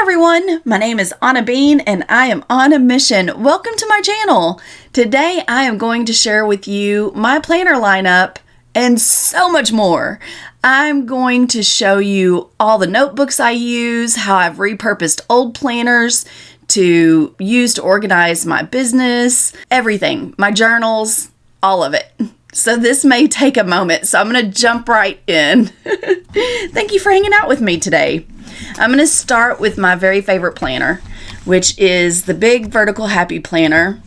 everyone, my name is Anna Bean and I am on a mission. Welcome to my channel. Today I am going to share with you my planner lineup and so much more. I'm going to show you all the notebooks I use, how I've repurposed old planners to use to organize my business, everything, my journals, all of it. So this may take a moment, so I'm going to jump right in. Thank you for hanging out with me today. I'm going to start with my very favorite planner, which is the Big Vertical Happy Planner.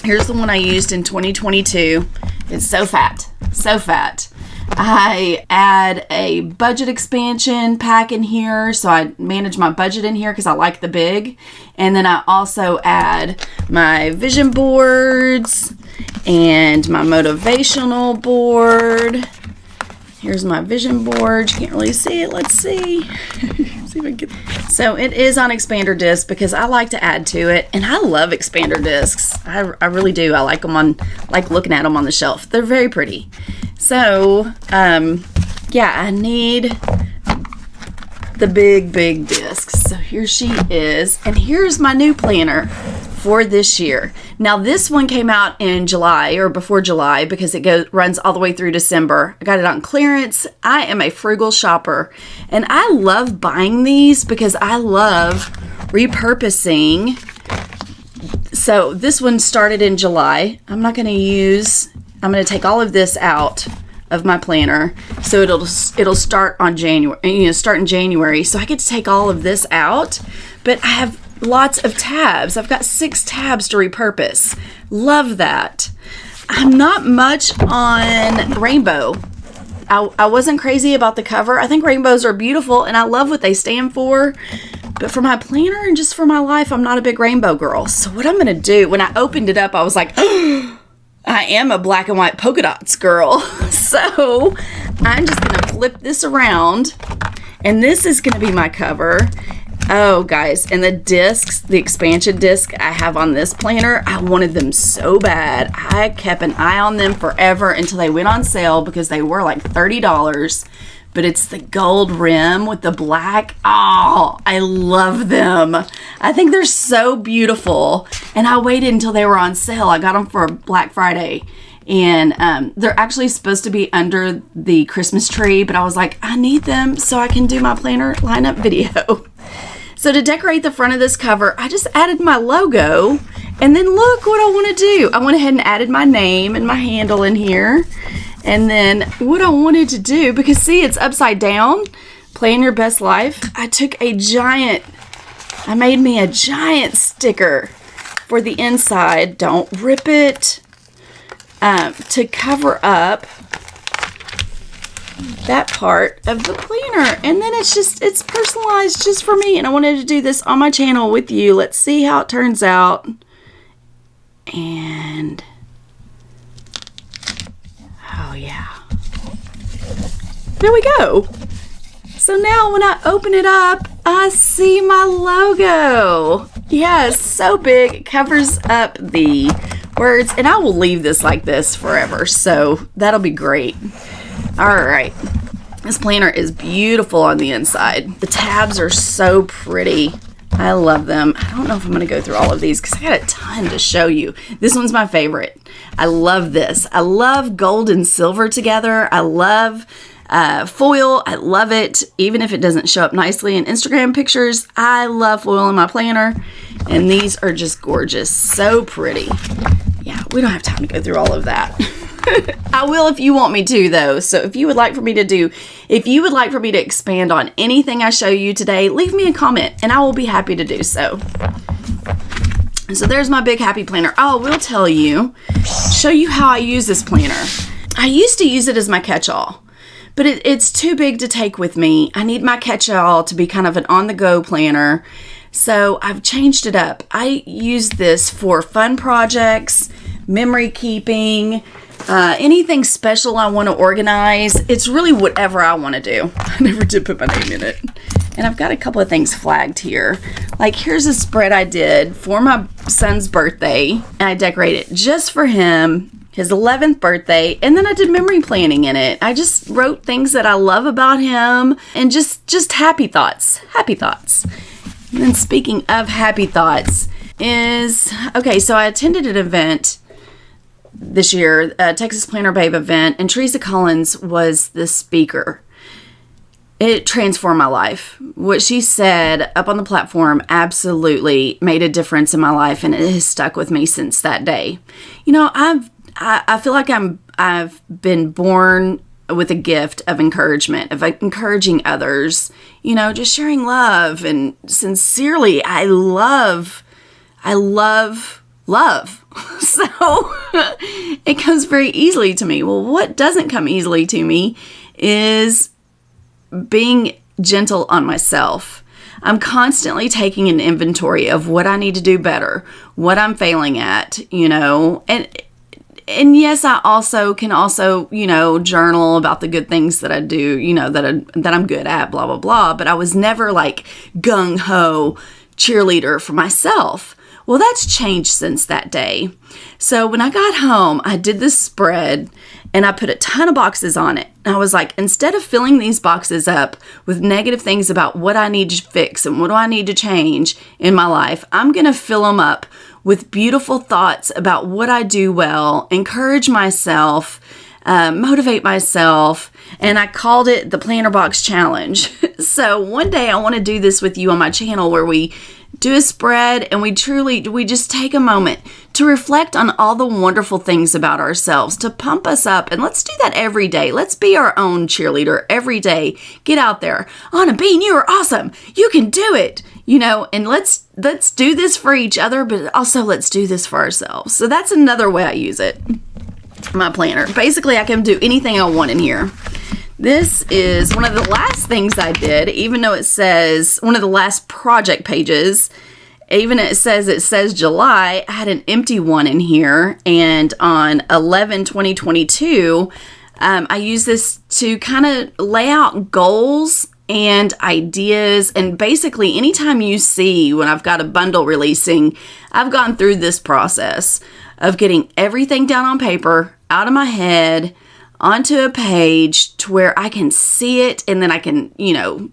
Here's the one I used in 2022. It's so fat, so fat. I add a budget expansion pack in here, so I manage my budget in here because I like the big. And then I also add my vision boards and my motivational board. Here's my vision board. You can't really see it. Let's see. See if I can get. So it is on expander disc because I like to add to it, and I love expander discs. I really do. I like them like looking at them on the shelf. They're very pretty. So yeah, I need the big discs. So here she is, and here's my new planner for this year. Now this one came out in July or before July because it runs all the way through December. I got it on clearance. I am a frugal shopper and I love buying these because I love repurposing. So this one started in July. I'm going to take all of this out of my planner. So it'll start on January, start in January. So I get to take all of this out, but I have lots of tabs. I've got 6 tabs to repurpose. Love that. I'm not much on rainbow. I wasn't crazy about the cover. I think rainbows are beautiful and I love what they stand for. But for my planner and just for my life, I'm not a big rainbow girl. So what I'm going to do, when I opened it up, I was like, I am a black and white polka dots girl. So I'm just going to flip this around and this is going to be my cover. Oh guys, and the discs, the expansion disc I have on this planner, I wanted them so bad. I kept an eye on them forever until they went on sale because they were like $30. But it's the gold rim with the black. Oh, I love them. I think they're so beautiful. And I waited until they were on sale. I got them for Black Friday. And they're actually supposed to be under the Christmas tree. But I was like, I need them so I can do my planner lineup video. So to decorate the front of this cover, I just added my logo. And then look what I want to do. I went ahead and added my name and my handle in here. And then what I wanted to do, because see, it's upside down, plan your best life. I made me a giant sticker for the inside. Don't rip it, to cover up that part of the planner. And then it's personalized just for me. And I wanted to do this on my channel with you. Let's see how it turns out. And oh yeah, there we go. So now when I open it up, I see my logo. Yeah, it's so big. It covers up the words, and I will leave this like this forever. So that'll be great. All right. This planner is beautiful on the inside. The tabs are so pretty. I love them. I don't know if I'm going to go through all of these because I got a ton to show you. This one's my favorite. I love this. I love gold and silver together. I love foil. I love it. Even if it doesn't show up nicely in Instagram pictures, I love foil in my planner. And these are just gorgeous. So pretty. Yeah, we don't have time to go through all of that. I will if you want me to, though. So if you would like for me to expand on anything I show you today, leave me a comment and I will be happy to do so. So there's my big happy planner. Oh, I will show you how I use this planner. I used to use it as my catch-all, but it's too big to take with me. I need my catch-all to be kind of an on-the-go planner. So I've changed it up. I use this for fun projects, memory keeping, anything special I want to organize. It's really whatever I want to do. I never did put my name in it. And I've got a couple of things flagged here. Like here's a spread I did for my son's birthday. And I decorated it just for him, his 11th birthday. And then I did memory planning in it. I just wrote things that I love about him and just happy thoughts. Happy thoughts. And And then speaking of happy thoughts okay, so I attended an event this year, a Texas Planner Babe event, and Teresa Collins was the speaker. It transformed my life. What she said up on the platform absolutely made a difference in my life, and it has stuck with me since that day. You know, I feel like I've been born with a gift of encouragement, of encouraging others, you know, just sharing love. And sincerely, I love love. So it comes very easily to me. Well, what doesn't come easily to me is being gentle on myself. I'm constantly taking an inventory of what I need to do better, what I'm failing at, you know, and yes, I can you know, journal about the good things that I do, you know, that I'm good at, blah, blah, blah. But I was never like gung-ho cheerleader for myself. Well, that's changed since that day. So when I got home, I did this spread and I put a ton of boxes on it. And I was like, instead of filling these boxes up with negative things about what I need to fix and what do I need to change in my life, I'm going to fill them up with beautiful thoughts about what I do well, encourage myself, motivate myself, and I called it the Planner Box Challenge. So one day I want to do this with you on my channel where we do a spread and we just take a moment to reflect on all the wonderful things about ourselves, to pump us up. And let's do that every day. Let's be our own cheerleader every day. Get out there. Anna Bean, you are awesome. You can do it. You know, and let's do this for each other, but also let's do this for ourselves. So that's another way I use it. My planner. Basically, I can do anything I want in here. This is one of the last things I did, even though it says one of the last project pages, even it says July, I had an empty one in here. And on 11/2022, I use this to kind of lay out goals and ideas. And basically, anytime you see when I've got a bundle releasing, I've gone through this process of getting everything down on paper, out of my head, onto a page to where I can see it, and then I can, you know,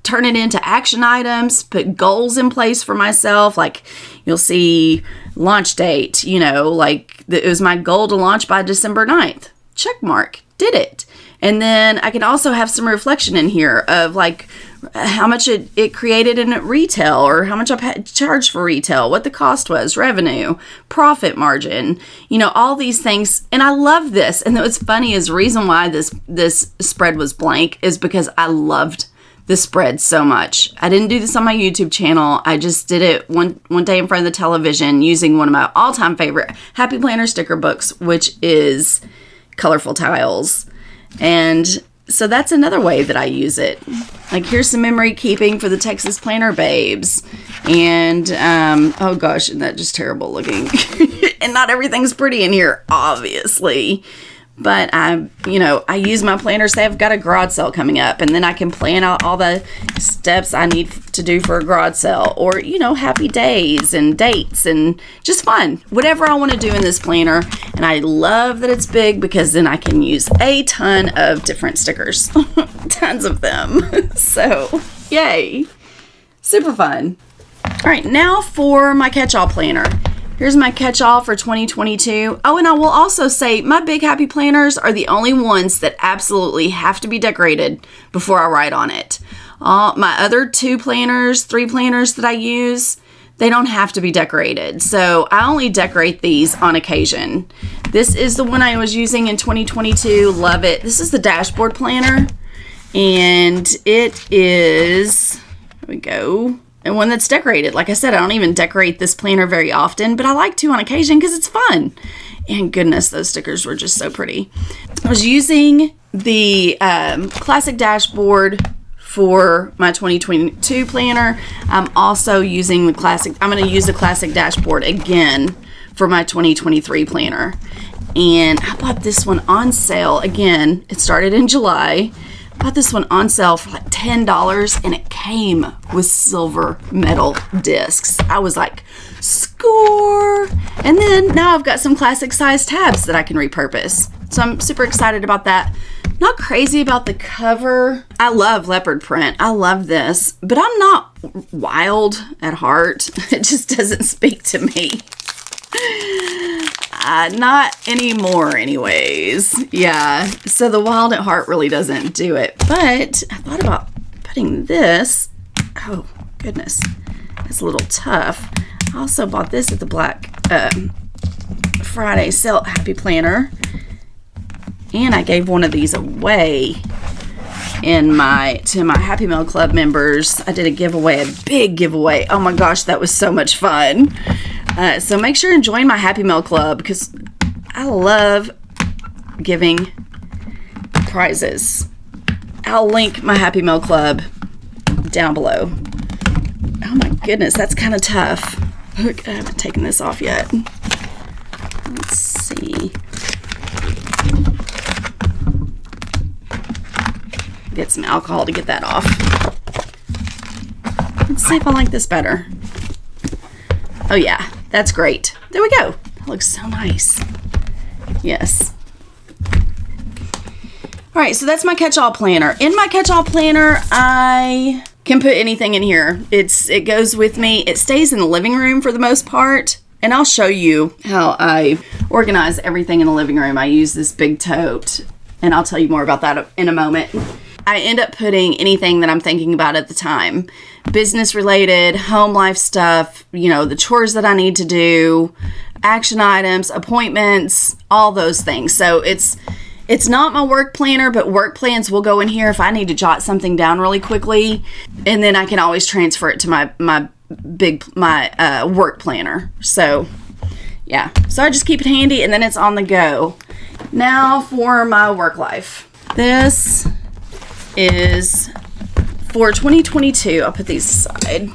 turn it into action items, put goals in place for myself. Like you'll see launch date, you know, like it was my goal to launch by December 9th. Check mark, did it. And then I can also have some reflection in here of like how much it created in retail, or how much I charged for retail, what the cost was, revenue, profit margin, you know, all these things. And I love this. And what's funny is the reason why this spread was blank is because I loved the spread so much. I didn't do this on my YouTube channel. I just did it one day in front of the television using one of my all-time favorite Happy Planner sticker books, which is Colorful Tiles. And so that's another way that I use it. Like here's some memory keeping for the Texas Planner Babes. And, oh gosh, isn't that just terrible looking? And not everything's pretty in here, obviously. But I use my planner, say I've got a garage sale coming up, and then I can plan out all the steps I need to do for a garage sale, or, you know, happy days and dates and just fun, whatever I want to do in this planner. And I love that it's big because then I can use a ton of different stickers, tons of them. So yay, super fun. All right, now for my catch-all planner. Here's my catch-all for 2022. Oh, and I will also say my big happy planners are the only ones that absolutely have to be decorated before I write on it. My other three planners that I use, they don't have to be decorated. So I only decorate these on occasion. This is the one I was using in 2022. Love it. This is the dashboard planner. And it is, here we go. And one that's decorated. Like I said, I don't even decorate this planner very often, but I like to on occasion because it's fun. And goodness, those stickers were just so pretty. I was using the classic dashboard for my 2022 planner. I'm also using the classic, I'm going to use the classic dashboard again for my 2023 planner. And I bought this one on sale. Again, it started in July. Bought this one on sale for like $10, and it came with silver metal discs. I was like, score! And then now I've got some classic size tabs that I can repurpose. So I'm super excited about that. Not crazy about the cover. I love leopard print. I love this, but I'm not wild at heart. It just doesn't speak to me. Not anymore anyways. Yeah, so the wild at heart really doesn't do it. But I thought about putting this. Oh, goodness. That's a little tough. I also bought this at the Black Friday sale Happy Planner. And I gave one of these away to my Happy Mail Club members. I did a giveaway, a big giveaway. Oh my gosh, that was so much fun. So make sure and join my Happy Mail Club because I love giving prizes. I'll link my Happy Mail Club down below. Oh my goodness, that's kind of tough. Look, I haven't taken this off yet. Let's see. Get some alcohol to get that off. Let's see if I like this better. Oh yeah, that's great. There we go. That looks so nice. Yes. All right, so that's my catch-all planner. In my catch-all planner, I can put anything in here. It goes with me. It stays in the living room for the most part. And I'll show you how I organize everything in the living room. I use this big tote, and I'll tell you more about that in a moment. I end up putting anything that I'm thinking about at the time. Business related, home life stuff, the chores that I need to do, action items, appointments, all those things. So it's not my work planner, but work plans will go in here if I need to jot something down really quickly. And then I can always transfer it to my work planner. So yeah, so I just keep it handy and then it's on the go. Now for my work life. This is for 2022. I'll put these aside.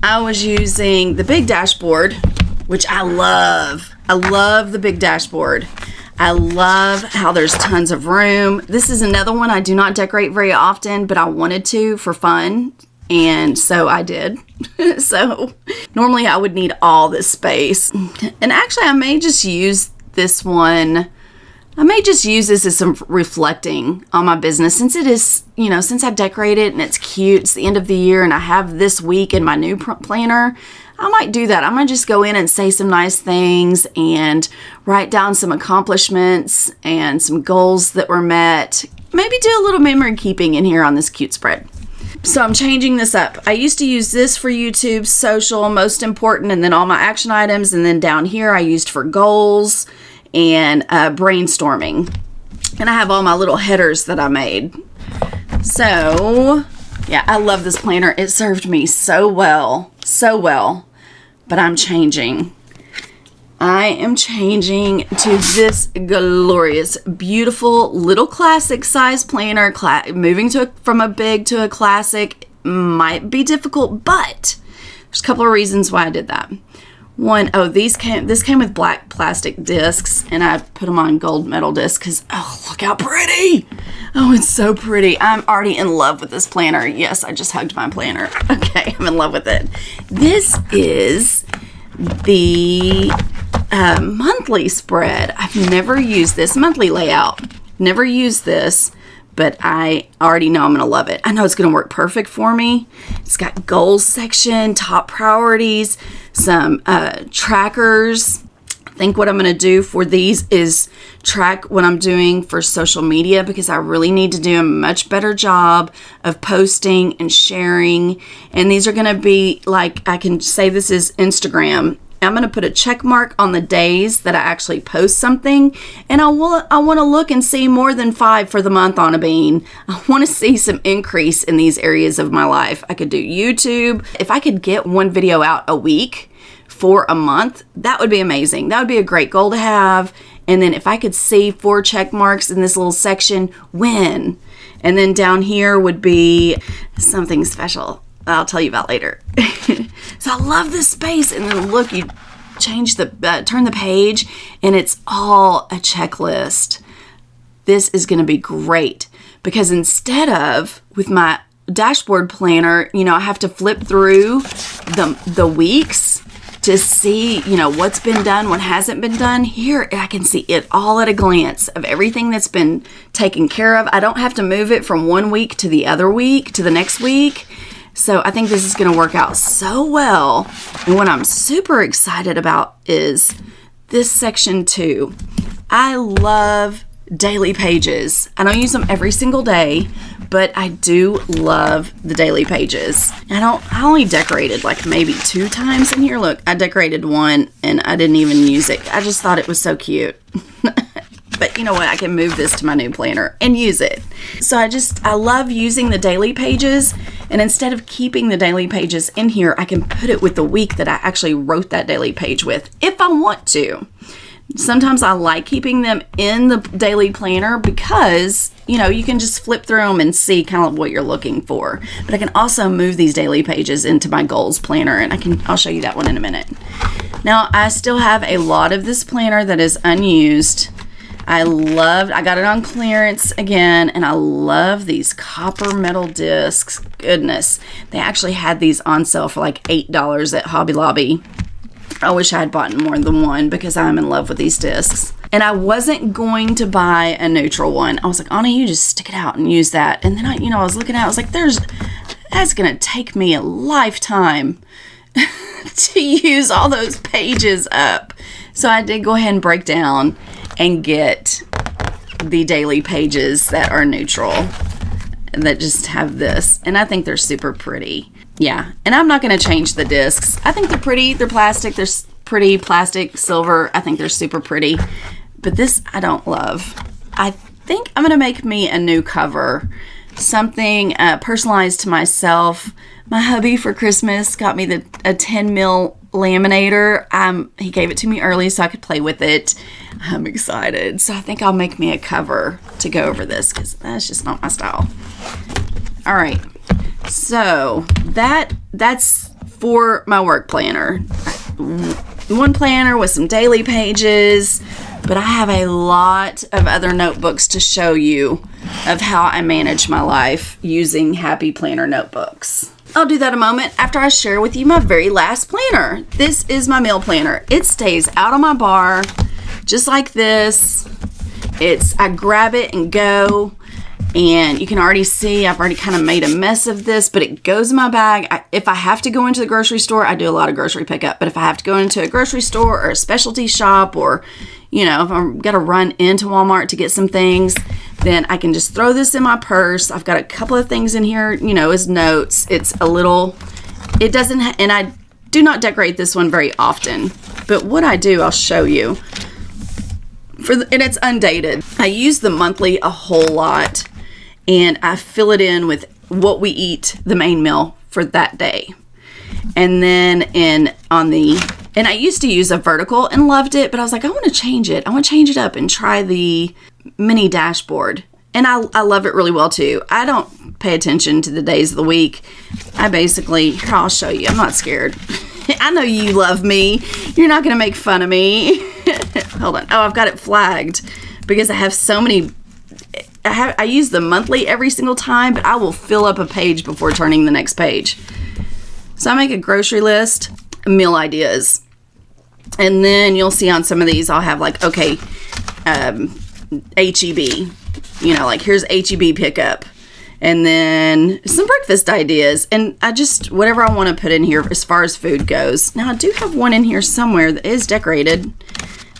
I was using the big dashboard, which I love. I love the big dashboard. I love how there's tons of room. This is another one I do not decorate very often, but I wanted to for fun. And so I did. So normally I would need all this space. And actually I may just use this one. I may just use this as some reflecting on my business since it is, since I've decorated and it's cute. It's the end of the year and I have this week in my new planner. I might do that. I might just go in and say some nice things and write down some accomplishments and some goals that were met. Maybe do a little memory keeping in here on this cute spread. So I'm changing this up. I used to use this for YouTube, social, most important, and then all my action items. And then down here I used for goals and brainstorming. And I have all my little headers that I made. So yeah, I love this planner. It served me so well. But I'm changing. I am changing to this glorious, beautiful little classic size planner. Moving from a big to a classic might be difficult, but there's a couple of reasons why I did that. One, this came with black plastic discs, and I put them on gold metal discs because, oh, look how pretty. Oh, it's so pretty. I'm already in love with this planner. Yes, I just hugged my planner. Okay, I'm in love with it. This is the monthly spread. I've never used this monthly layout. Never used this, but I already know I'm going to love it. I know it's going to work perfect for me. It's got goals section, top priorities, some trackers. I think what I'm going to do for these is track what I'm doing for social media because I really need to do a much better job of posting and sharing. And these are going to be like, I can say this is Instagram. I'm going to put a check mark on the days that I actually post something. And I want to look and see more than 5 for the month on a bean. I want to see some increase in these areas of my life. I could do YouTube. If I could get one video out a week for a month, that would be amazing. That would be a great goal to have. And then if I could see 4 check marks in this little section, win. And then down here would be something special I'll tell you about later. So I love this space. And then look, you change turn the page and it's all a checklist. This is going to be great because instead of with my dashboard planner, I have to flip through the weeks to see, what's been done, what hasn't been done. Here, I can see it all at a glance of everything that's been taken care of. I don't have to move it from one week to the other week, to the next week. So I think this is going to work out so well. And what I'm super excited about is this section 2. I love daily pages. I don't use them every single day, but I do love the daily pages. I only decorated like maybe 2 times in here. Look, I decorated one and I didn't even use it. I just thought it was so cute. But you know what? I can move this to my new planner and use it. So I love using the daily pages. And instead of keeping the daily pages in here, I can put it with the week that I actually wrote that daily page with, if I want to. Sometimes I like keeping them in the daily planner because, you can just flip through them and see kind of what you're looking for. But I can also move these daily pages into my goals planner, and I'll show you that one in a minute. Now, I still have a lot of this planner that is unused. I got it on clearance again, and I love these copper metal discs. Goodness, they actually had these on sale for like $8 at Hobby Lobby. I wish I had bought more than one because I'm in love with these discs. And I wasn't going to buy a neutral one. I was like, Anna, you just stick it out and use that. And then I was looking at it, I was like, that's gonna take me a lifetime to use all those pages up. So I did go ahead and break down and get the daily pages that are neutral, that just have this. And I think they're super pretty. Yeah, and I'm not going to change the discs. I think they're pretty. They're plastic. They're pretty plastic, silver. I think they're super pretty. But this I don't love. I think I'm going to make me a new cover. Something personalized to myself. My hubby for Christmas got me a 10 mil laminator. He gave it to me early so I could play with it. I'm excited. So I think I'll make me a cover to go over this because that's just not my style. All right. So that's for my work planner. One planner with some daily pages, but I have a lot of other notebooks to show you of how I manage my life using Happy Planner notebooks. I'll do that in a moment after I share with you my very last planner. This is my meal planner. It stays out on my bar just like this. I grab it and go. And you can already see I've already kind of made a mess of this, but it goes in my bag. If I have to go into the grocery store, I do a lot of grocery pickup, but if I have to go into a grocery store or a specialty shop, or, if I'm going to run into Walmart to get some things, then I can just throw this in my purse. I've got a couple of things in here, as notes. It doesn't, and I do not decorate this one very often, but what I do, I'll show you. And it's undated. I use the monthly a whole lot. And I fill it in with what we eat, the main meal for that day. And then and I used to use a vertical and loved it, but I was like, I want to change it. I want to change it up and try the mini dashboard. And I love it really well too. I don't pay attention to the days of the week. Here, I'll show you. I'm not scared. I know you love me. You're not going to make fun of me. Hold on. Oh, I've got it flagged because I have so many. I use the monthly every single time, but I will fill up a page before turning the next page. So I make a grocery list, meal ideas. And then you'll see on some of these, I'll have like, okay, HEB, like here's HEB pickup. And then some breakfast ideas. And whatever I want to put in here as far as food goes. Now I do have one in here somewhere that is decorated,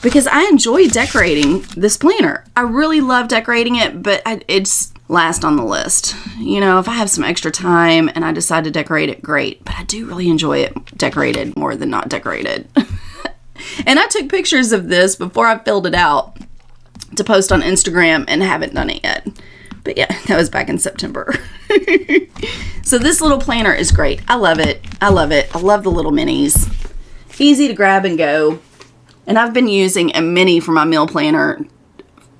because I enjoy decorating this planner. I really love decorating it, but it's last on the list. If I have some extra time and I decide to decorate it, great. But I do really enjoy it decorated more than not decorated. And I took pictures of this before I filled it out to post on Instagram and haven't done it yet. But yeah, that was back in September. So this little planner is great. I love it. I love the little minis. Easy to grab and go. And I've been using a mini for my meal planner.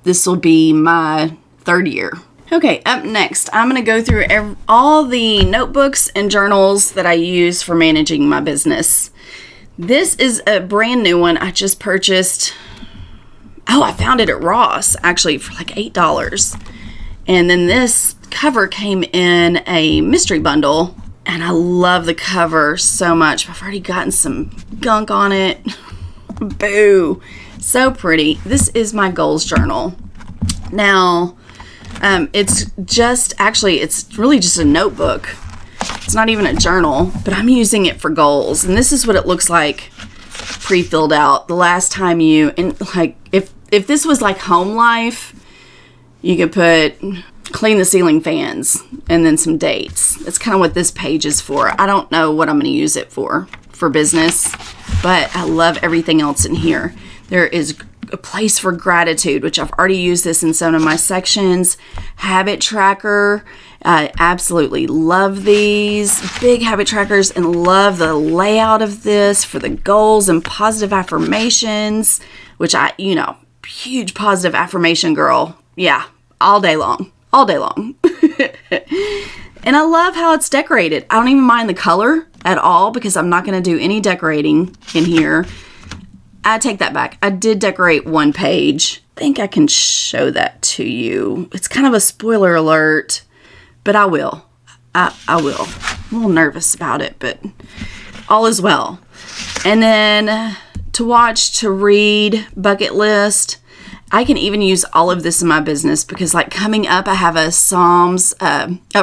This will be my 3rd year. Okay, up next, I'm going to go through all the notebooks and journals that I use for managing my business. This is a brand new one I just purchased. Oh, I found it at Ross, actually, for like $8. And then this cover came in a mystery bundle And I love the cover so much. I've already gotten some gunk on it. Boo. So pretty. This is my goals journal. Now, it's really just a notebook. It's not even a journal, but I'm using it for goals. And this is what it looks like pre-filled out. The last time if this was like home life, you could put clean the ceiling fans and then some dates. That's kind of what this page is for. I don't know what I'm going to use it for business, but I love everything else in here. There is a place for gratitude, which I've already used this in some of my sections. Habit tracker. I absolutely love these big habit trackers and love the layout of this for the goals and positive affirmations, which huge positive affirmation girl. Yeah, all day long. And I love how it's decorated. I don't even mind the color at all because I'm not going to do any decorating in here. I take that back. I did decorate one page. I think I can show that to you. It's kind of a spoiler alert, but I will. I will. I'm a little nervous about it, but all is well. And then to watch, to read, bucket list. I can even use all of this in my business because coming up, I have a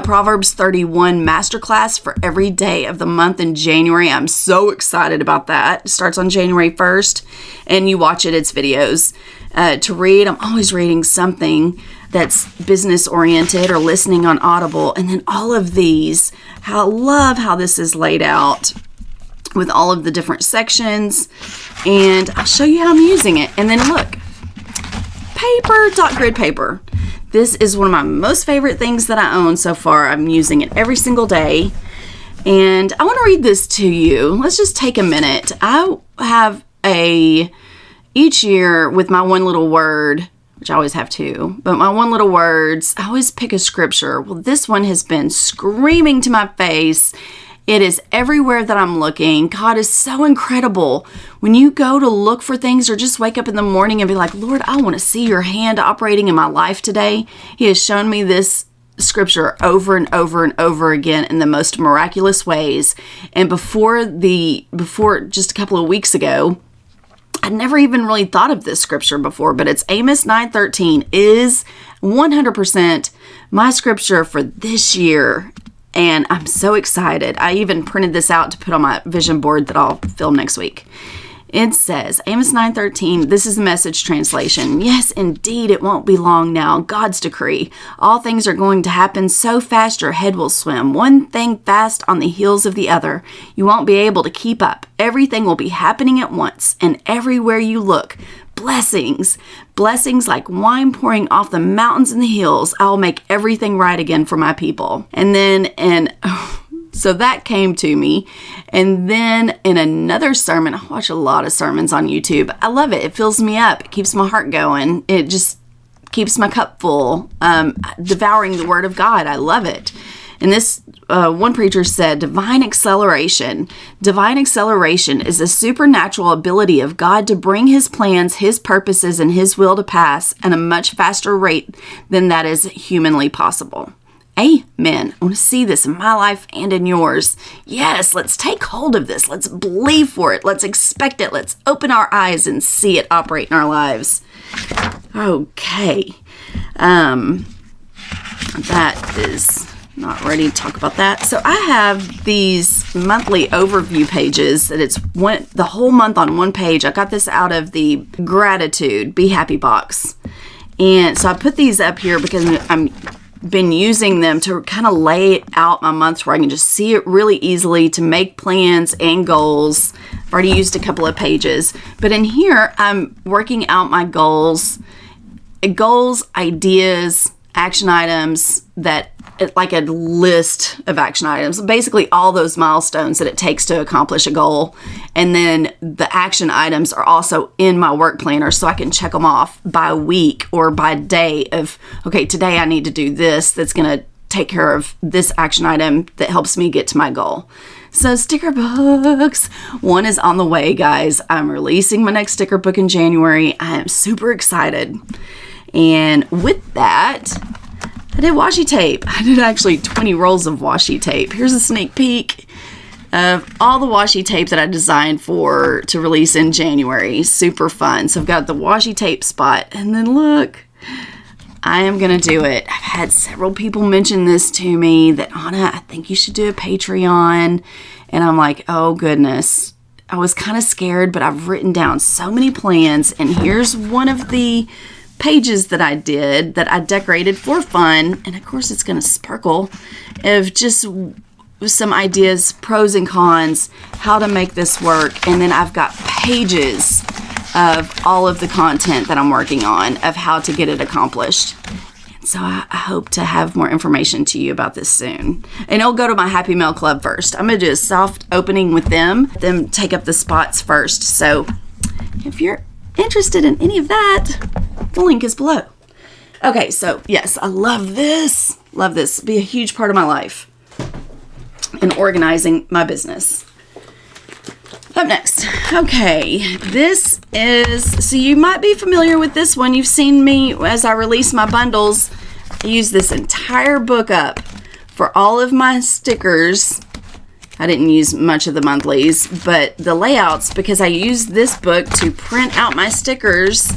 Proverbs 31 Masterclass for every day of the month in January. I'm so excited about that. It starts on January 1st and you watch it's videos. To read, I'm always reading something that's business oriented or listening on Audible. And then all of these, I love how this is laid out with all of the different sections. And I'll show you how I'm using it. And then look. Dot grid paper. This is one of my most favorite things that I own so far. I'm using it every single day. And I want to read this to you. Let's just take a minute. I have each year with my one little word, which I always have two, but my one little words, I always pick a scripture. Well, this one has been screaming to my face. It is everywhere that I'm looking. God is so incredible. When you go to look for things or just wake up in the morning and be like, Lord, I want to see your hand operating in my life today. He has shown me this scripture over and over and over again in the most miraculous ways. And before just a couple of weeks ago, I'd never even really thought of this scripture before, but it's Amos 9:13 is 100% my scripture for this year. And I'm so excited. I even printed this out to put on my vision board that I'll film next week. It says, Amos 9:13, this is the Message translation. Yes, indeed, it won't be long now. God's decree. All things are going to happen so fast your head will swim. One thing fast on the heels of the other. You won't be able to keep up. Everything will be happening at once, and everywhere you look, blessings. Blessings like wine pouring off the mountains and the hills. I'll make everything right again for my people. So that came to me. And then in another sermon, I watch a lot of sermons on YouTube. I love it. It fills me up. It keeps my heart going. It just keeps my cup full. Devouring the Word of God. I love it. And this one preacher said, divine acceleration. Divine acceleration is a supernatural ability of God to bring his plans, his purposes, and his will to pass at a much faster rate than that is humanly possible. Amen. I want to see this in my life and in yours. Yes, let's take hold of this. Let's believe for it. Let's expect it. Let's open our eyes and see it operate in our lives. Okay. That is... not ready to talk about that. So I have these monthly overview pages that it's the whole month on one page. I got this out of the gratitude Be Happy box. And so I put these up here because I'm been using them to kind of lay out my months where I can just see it really easily to make plans and goals. I've already used a couple of pages, but in here I'm working out my goals, ideas, action items like a list of action items, basically all those milestones that it takes to accomplish a goal. And then the action items are also in my work planner so I can check them off by week or by day of, okay, today I need to do this that's going to take care of this action item that helps me get to my goal. So sticker books, one is on the way, guys. I'm releasing my next sticker book in January. I am super excited. And with that, I did washi tape. I did actually 20 rolls of washi tape. Here's a sneak peek of all the washi tape that I designed to release in January. Super fun. So I've got the washi tape spot, and then look, I am going to do it. I've had several people mention this to me that, Anna, I think you should do a Patreon. And I'm like, oh goodness. I was kind of scared, but I've written down so many plans, and here's one of the pages that I did that I decorated for fun. And of course it's going to sparkle of just some ideas, pros and cons, how to make this work. And then I've got pages of all of the content that I'm working on of how to get it accomplished. So I hope to have more information to you about this soon. And it'll go to my Happy Mail Club first. I'm going to do a soft opening with them take up the spots first. So if you're interested in any of that, the link is below. Okay, so yes, I love this. Love this. Be a huge part of my life in organizing my business. Up next. Okay, this is, so you might be familiar with this one. You've seen me as I release my bundles. I use this entire book up for all of my stickers. I didn't use much of the monthlies, but the layouts, because I use this book to print out my stickers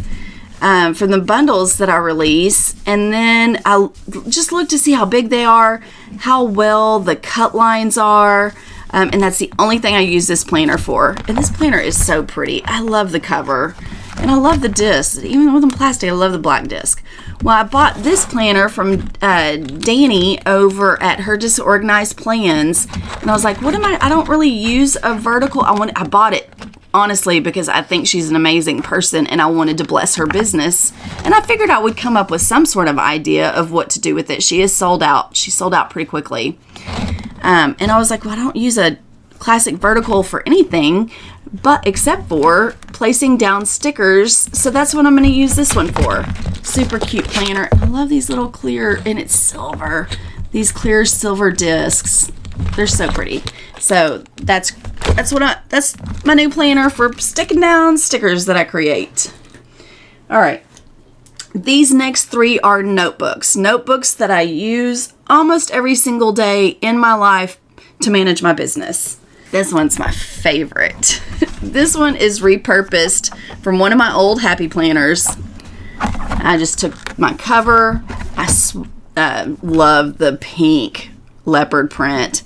from the bundles that I release. And then I just look to see how big they are, how well the cut lines are. And that's the only thing I use this planner for. And this planner is so pretty. I love the cover. And I love the disc. Even with the plastic, I love the black disc. Well, I bought this planner from Danny over at Her Disorganized Plans. And I was like, I don't really use a vertical. I bought it, honestly, because I think she's an amazing person and I wanted to bless her business. And I figured I would come up with some sort of idea of what to do with it. She is sold out. She sold out pretty quickly. And I was like, well, I don't use a classic vertical for anything, but except for placing down stickers. So that's what I'm going to use this one for. Super cute planner. I love these little clear, and it's silver. These clear silver discs. They're so pretty. So that's my new planner for sticking down stickers that I create. All right. These next three are notebooks that I use almost every single day in my life to manage my business. This one's my favorite. This one is repurposed from one of my old happy planners. I just took my cover. I love the pink leopard print.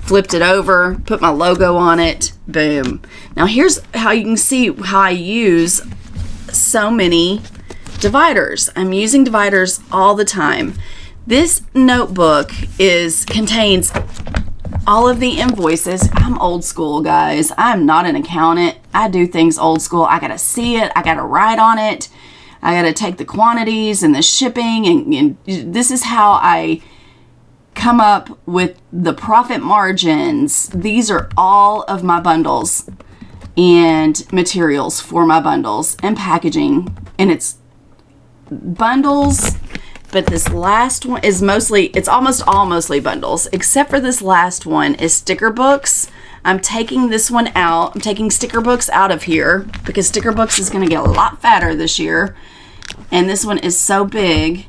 Flipped it over, put my logo on it. Boom. Now here's how you can see how I use so many dividers. I'm using dividers all the time. This notebook contains all of the invoices. I'm old school, guys. I'm not an accountant. I do things old school. I gotta see it. I gotta write on it. I gotta take the quantities and the shipping, and this is how I come up with the profit margins. These are all of my bundles and materials for my bundles and packaging, and it's bundles, but this last one is almost all mostly bundles, except for this last one is sticker books. I'm taking this one out. I'm taking sticker books out of here because sticker books is going to get a lot fatter this year, and this one is so big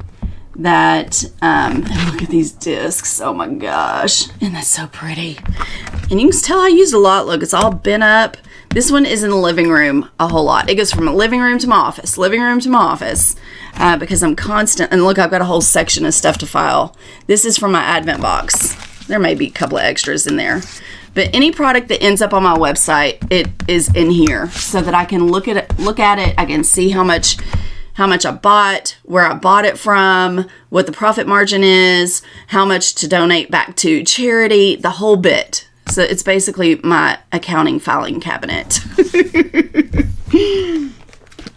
that look at these discs. Oh my gosh, and that's so pretty. And you can tell I used a lot. Look, it's all bent up. This one is in the living room a whole lot. It goes from a living room to my office, because I'm constant. And look, I've got a whole section of stuff to file. This is from my Advent box. There may be a couple of extras in there. But any product that ends up on my website, it is in here so that I can look at it. I can see how much I bought, where I bought it from, what the profit margin is, how much to donate back to charity, the whole bit. So it's basically my accounting filing cabinet.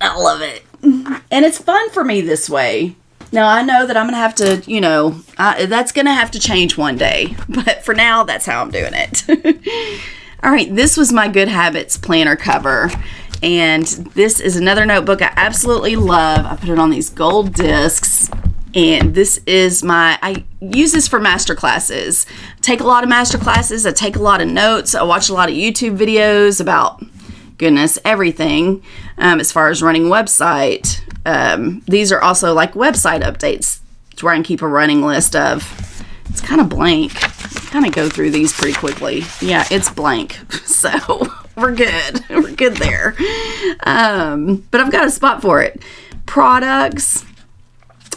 I love it. And it's fun for me this way. Now, I know that I'm going to have to, that's going to have to change one day. But for now, that's how I'm doing it. All right, this was my Good Habits planner cover. And this is another notebook I absolutely love. I put it on these gold discs. And this is I use this for masterclasses. I take a lot of masterclasses. I take a lot of notes. I watch a lot of YouTube videos about, goodness, everything as far as running a website. These are also like website updates. It's where I can keep a running list of. It's kind of blank. Kind of go through these pretty quickly. Yeah, it's blank. So we're good. We're good there. But I've got a spot for it. Products.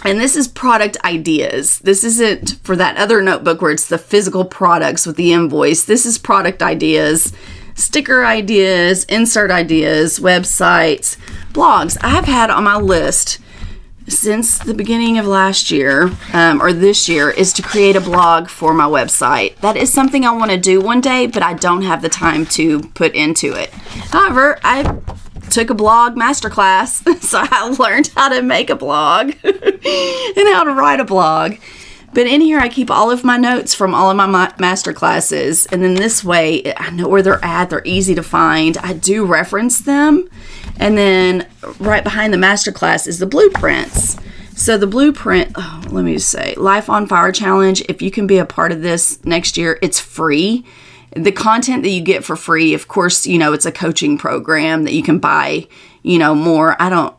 And this is product ideas. This isn't for that other notebook where it's the physical products with the invoice. This is product ideas, sticker ideas, insert ideas, websites, blogs. I have had on my list since the beginning of last year, or this year, is to create a blog for my website. That is something I want to do one day, but I don't have the time to put into it. However, I took a blog masterclass, so I learned how to make a blog and how to write a blog. But in here, I keep all of my notes from all of my master classes. And then this way, I know where they're at. They're easy to find. I do reference them. And then right behind the master class is the blueprints. So the blueprint, let me just say, Life on Fire Challenge. If you can be a part of this next year, it's free. The content that you get for free, of course, you know, it's a coaching program that you can buy, you know, more. I don't,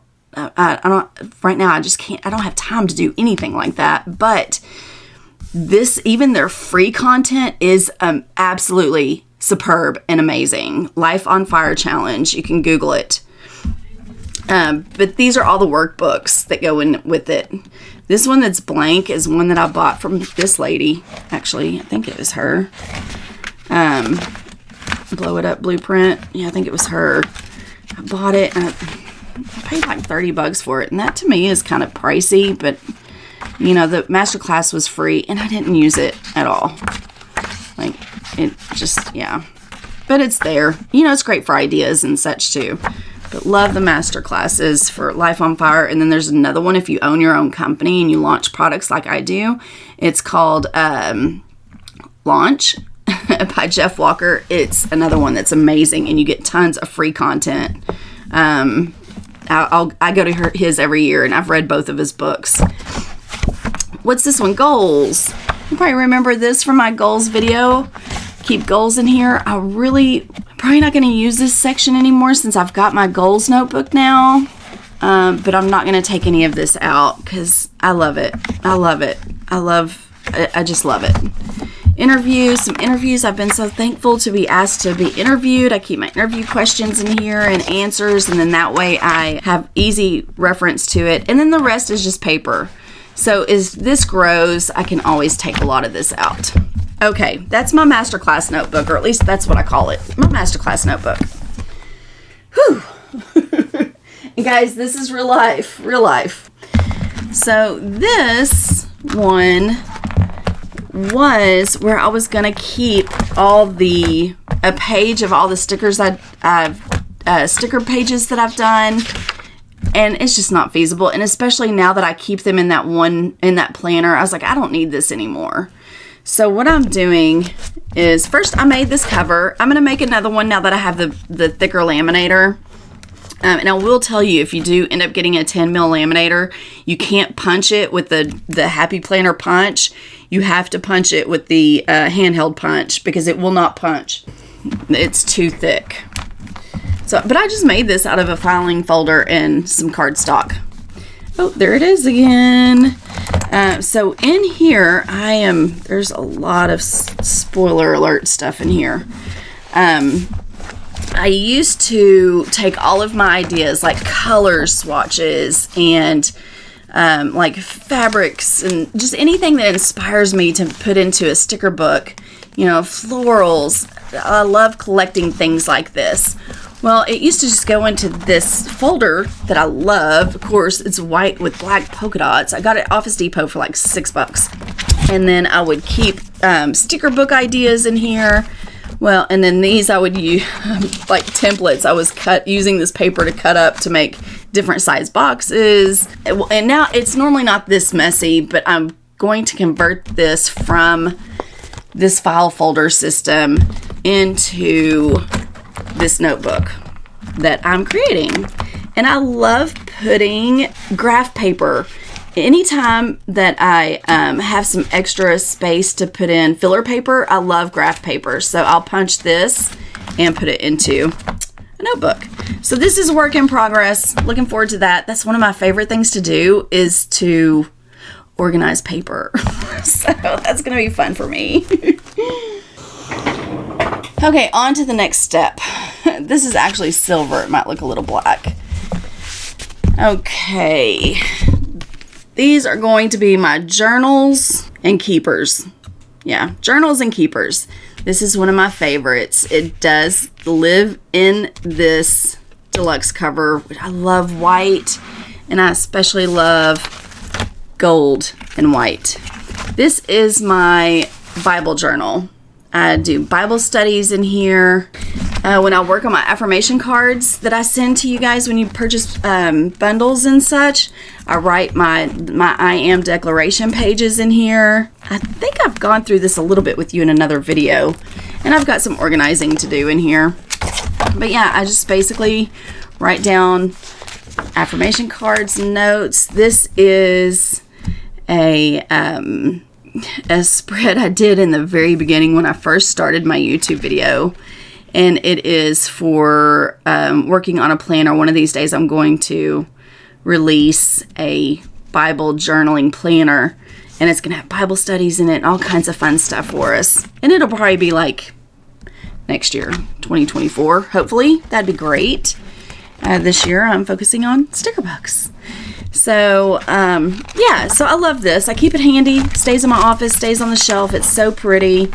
right now, I just can't, I don't have time to do anything like that. But this, even their free content is absolutely superb and amazing. Life on Fire Challenge. You can Google it. But these are all the workbooks that go in with it. This one that's blank is one that I bought from this lady. Actually, I think it was her. Blow it up blueprint. Yeah, I think it was her. I bought it and I paid like $30 for it. And that to me is kind of pricey, but you know, the masterclass was free and I didn't use it at all. Like it just, yeah, but it's there. You know, it's great for ideas and such too. But love the master classes for Life on Fire. And then there's another one if you own your own company and you launch products like I do. It's called Launch by Jeff Walker. It's another one that's amazing and you get tons of free content. I go to his every year and I've read both of his books. What's this one? Goals. You probably remember this from my goals video. Keep goals in here. Probably not going to use this section anymore since I've got my goals notebook now. But I'm not going to take any of this out because I love it. I just love it. Some interviews. I've been so thankful to be asked to be interviewed. I keep my interview questions in here and answers, and then that way I have easy reference to it. And then the rest is just paper. So as this grows, I can always take a lot of this out. Okay, that's my masterclass notebook, or at least that's what I call it. My masterclass notebook. Whew. And guys, this is real life. So this one was where I was gonna keep a page of all the stickers sticker pages that I've done, and it's just not feasible. And especially now that I keep them in that planner, I was like, I don't need this anymore. So what I'm doing is, first I made this cover. I'm gonna make another one now that I have the thicker laminator. And I will tell you, if you do end up getting a 10 mil laminator, you can't punch it with the Happy Planner punch. You have to punch it with the handheld punch because it will not punch. It's too thick. So, but I just made this out of a filing folder and some cardstock. Oh, there it is again. So in here, there's a lot of spoiler alert stuff in here. I used to take all of my ideas like color swatches and like fabrics and just anything that inspires me to put into a sticker book, you know, florals. I love collecting things like this. Well, it used to just go into this folder that I love. Of course, it's white with black polka dots. I got it at Office Depot for like $6. And then I would keep sticker book ideas in here. Well, and then these I would use like templates. I was using this paper to cut up to make different size boxes. And now it's normally not this messy, but I'm going to convert this from this file folder system into this notebook that I'm creating. And I love putting graph paper. Anytime that I have some extra space to put in filler paper, I love graph paper. So I'll punch this and put it into a notebook. So this is a work in progress. Looking forward to that. That's one of my favorite things to do is to organized paper. So that's going to be fun for me. Okay, on to the next step. This is actually silver. It might look a little black. Okay. These are going to be my journals and keepers. Yeah, journals and keepers. This is one of my favorites. It does live in this deluxe cover. I love white, and I especially love gold and white. This is my Bible journal. I do Bible studies in here. When I work on my affirmation cards that I send to you guys when you purchase bundles and such, I write my I am declaration pages in here. I think I've gone through this a little bit with you in another video, and I've got some organizing to do in here. But yeah, I just basically write down affirmation cards and notes. This is a spread I did in the very beginning when I first started my YouTube video. And it is for working on a planner. One of these days I'm going to release a Bible journaling planner. And it's going to have Bible studies in it and all kinds of fun stuff for us. And it'll probably be like next year, 2024, hopefully. That'd be great. This year I'm focusing on sticker books. So, yeah, so I love this. I keep it handy. Stays in my office, stays on the shelf. It's so pretty.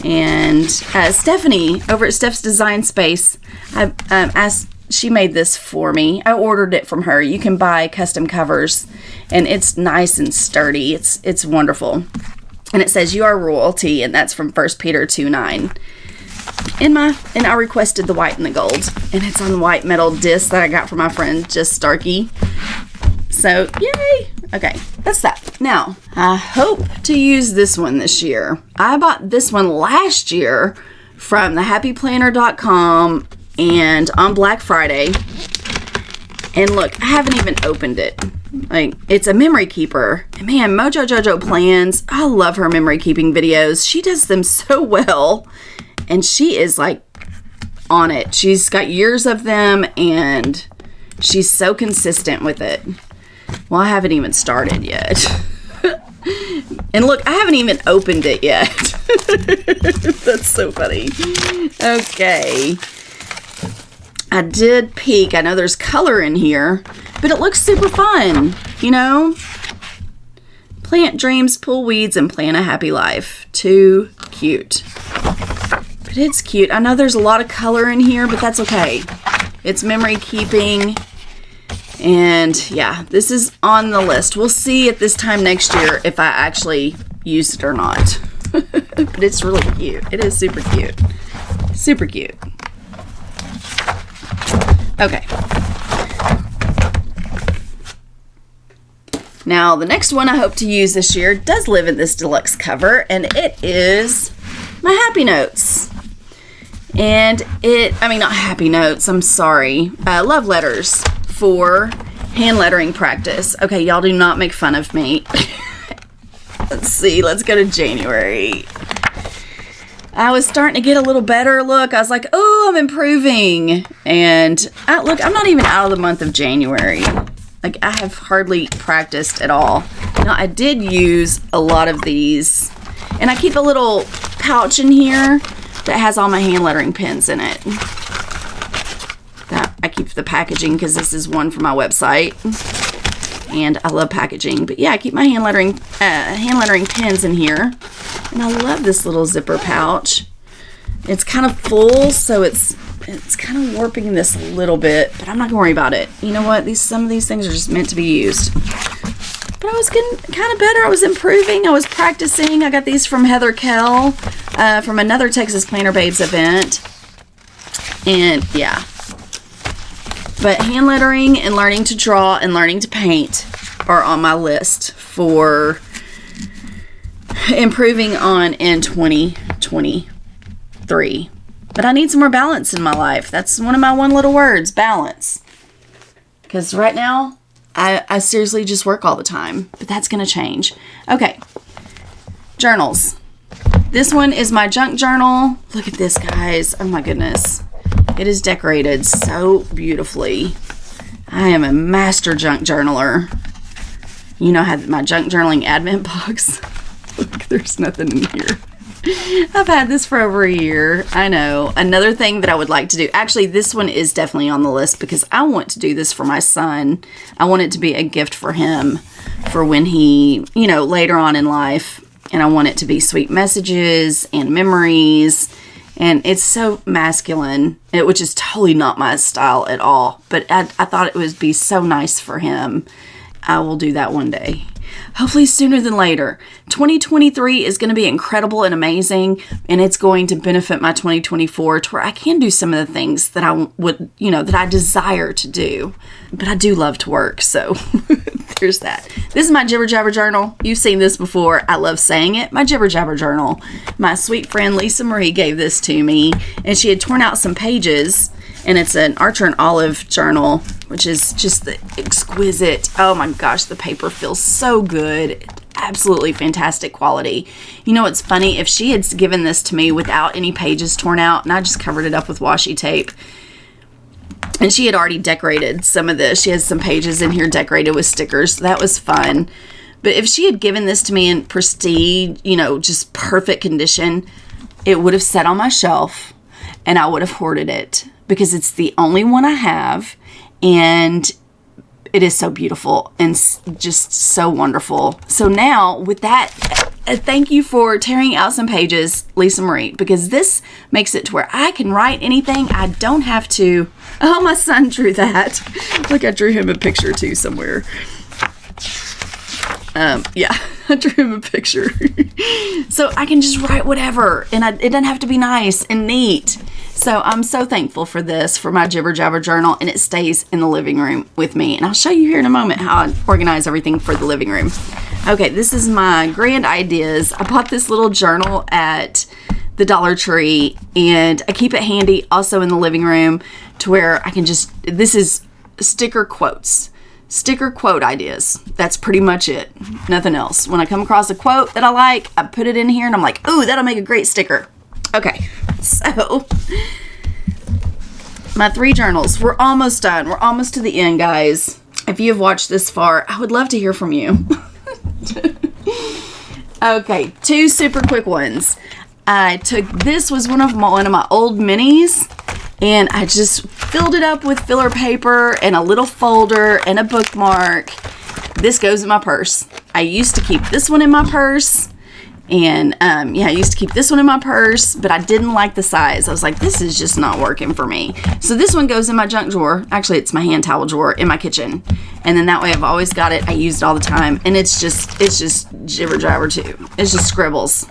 And Stephanie over at Steph's Design Space, I asked, she made this for me. I ordered it from her. You can buy custom covers, and it's nice and sturdy. It's wonderful. And it says, "You are royalty," and that's from 1 Peter 2:9. And I requested the white and the gold, and it's on white metal disc that I got from my friend Just Starkey. So, yay! Okay, that's that. Now, I hope to use this one this year. I bought this one last year from thehappyplanner.com and on Black Friday. And look, I haven't even opened it. Like, it's a memory keeper. And man, Mojo Jojo Plans, I love her memory keeping videos. She does them so well. And she is like on it. She's got years of them, and she's so consistent with it. Well, I haven't even started yet. And look, I haven't even opened it yet. That's so funny. Okay. I did peek. I know there's color in here, but it looks super fun, you know? Plant dreams, pull weeds, and plan a happy life. Too cute. But it's cute. I know there's a lot of color in here, but that's okay. It's memory keeping. And yeah, this is on the list. We'll see at this time next year if I actually use it or not. But it's really cute. It is super cute. Super cute. Okay. Now, the next one I hope to use this year does live in this deluxe cover, and it is my Happy Notes. And not Happy Notes, I'm sorry. Love letters for hand lettering practice. Okay, y'all do not make fun of me. Let's see, let's go to January. I was starting to get a little better. Look, I was like, oh, I'm improving. And look, I'm not even out of the month of January. Like, I have hardly practiced at all. Now, I did use a lot of these. And I keep a little pouch in here that has all my hand lettering pens in it. That I keep the packaging because this is one for my website. And I love packaging. But yeah, I keep my hand lettering pens in here. And I love this little zipper pouch. It's kind of full, so it's kind of warping this a little bit, but I'm not gonna worry about it. You know what? Some of these things are just meant to be used. But I was getting kind of better. I was improving. I was practicing. I got these from Heather Kell from another Texas Planner Babes event. And yeah. But hand lettering and learning to draw and learning to paint are on my list for improving on in 2023. But I need some more balance in my life. That's one of my one little words, balance. Because right now, I seriously just work all the time. But that's going to change. Okay. Journals. This one is my junk journal. Look at this, guys. Oh my goodness. It is decorated so beautifully. I am a master junk journaler. You know, I had my junk journaling advent box. Look, there's nothing in here. I've had this for over a year. I know. Another thing that I would like to do, actually, this one is definitely on the list because I want to do this for my son. I want it to be a gift for him for when he, you know, later on in life. And I want it to be sweet messages and memories. And it's so masculine, which is totally not my style at all. But I thought it would be so nice for him. I will do that one day. Hopefully sooner than later. 2023 is going to be incredible and amazing, and it's going to benefit my 2024 to where I can do some of the things that I would, you know, that I desire to do. But I do love to work, so there's that. This is my Jibber Jabber journal. You've seen this before. I love saying it. My Jibber Jabber journal. My sweet friend Lisa Marie gave this to me, and she had torn out some pages, and it's an Archer and Olive journal, which is just the exquisite. Oh my gosh, the paper feels so good. Absolutely fantastic quality. You know what's funny? If she had given this to me without any pages torn out, and I just covered it up with washi tape, and she had already decorated some of this. She has some pages in here decorated with stickers. So that was fun. But if she had given this to me in pristine, you know, just perfect condition, it would have sat on my shelf and I would have hoarded it because it's the only one I have. And it is so beautiful and just so wonderful. So now with that, thank you for tearing out some pages, Lisa Marie, because this makes it to where I can write anything. I don't have to. Oh, my son drew that. Look, I drew him a picture too somewhere. Yeah, I drew him a picture. So I can just write whatever, and it doesn't have to be nice and neat. So I'm so thankful for this, for my Jibber Jabber journal, and it stays in the living room with me. And I'll show you here in a moment how I organize everything for the living room. Okay, this is my grand ideas. I bought this little journal at the Dollar Tree, and I keep it handy also in the living room to where I can just, this is sticker quotes. Sticker quote ideas. That's pretty much it. Nothing else. When I come across a quote that I like, I put it in here and I'm like, ooh, that'll make a great sticker. Okay, so my 3 journals. We're almost done. We're almost to the end, guys. If you have watched this far, I would love to hear from you. Okay, 2 super quick ones. This was one of my old minis, and I just filled it up with filler paper and a little folder and a bookmark. This goes in my purse. I used to keep this one in my purse, and yeah, I used to keep this one in my purse, but I didn't like the size. I was like, this is just not working for me. So this one goes in my junk drawer. Actually, it's my hand towel drawer in my kitchen, and then that way I've always got it. I use it all the time, and it's just jibber jabber too. It's just scribbles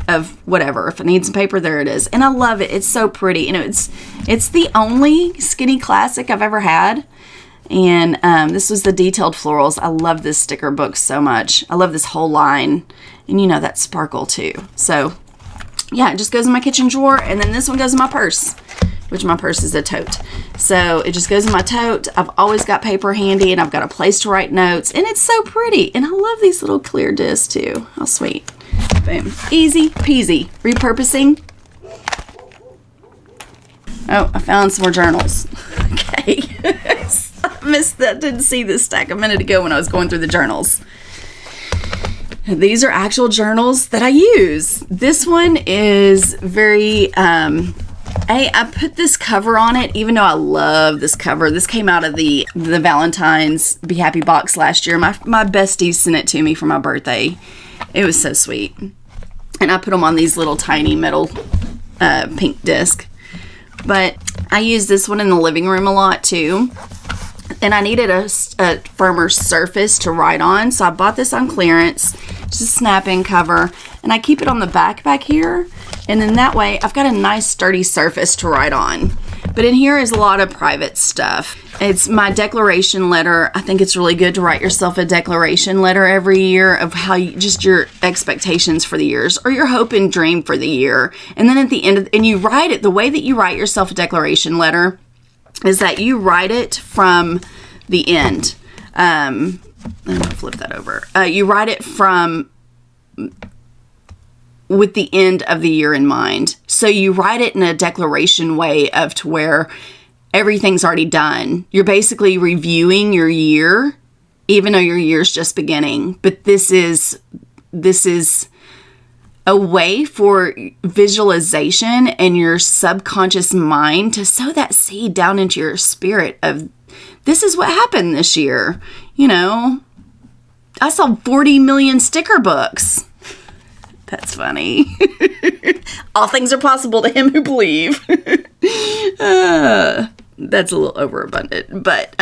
of whatever. If I need some paper, there it is. And I love it. It's so pretty. You know, it's the only skinny classic I've ever had. And this was the Detailed Florals. I love this sticker book so much. I love this whole line. And you know, that sparkle too. So yeah, it just goes in my kitchen drawer. And then this one goes in my purse, which my purse is a tote. So it just goes in my tote. I've always got paper handy, and I've got a place to write notes. And it's so pretty. And I love these little clear discs too. How sweet. Boom. Easy peasy. Repurposing. Oh, I found some more journals. Okay. I missed that. Didn't see this stack a minute ago when I was going through the journals. These are actual journals that I use. This one is very, I put this cover on it, even though I love this cover. This came out of the Valentine's Be Happy box last year. My besties sent it to me for my birthday. It was so sweet. And I put them on these little tiny metal pink disc. But I use this one in the living room a lot too. And I needed a firmer surface to write on. So I bought this on clearance. Just a snap-in cover. And I keep it on the back here. And then that way I've got a nice sturdy surface to write on. But in here is a lot of private stuff. It's my declaration letter. I think it's really good to write yourself a declaration letter every year of how just your expectations for the years or your hope and dream for the year. And then at the end, and you write it, the way that you write yourself a declaration letter is that you write it from the end. I'm going to flip that over. You write it from with the end of the year in mind. So you write it in a declaration way of to where everything's already done. You're basically reviewing your year even though your year's just beginning. But this is a way for visualization and your subconscious mind to sow that seed down into your spirit of, this is what happened this year. You know, I sold 40 million sticker books. That's funny. All things are possible to him who believe. That's a little overabundant, but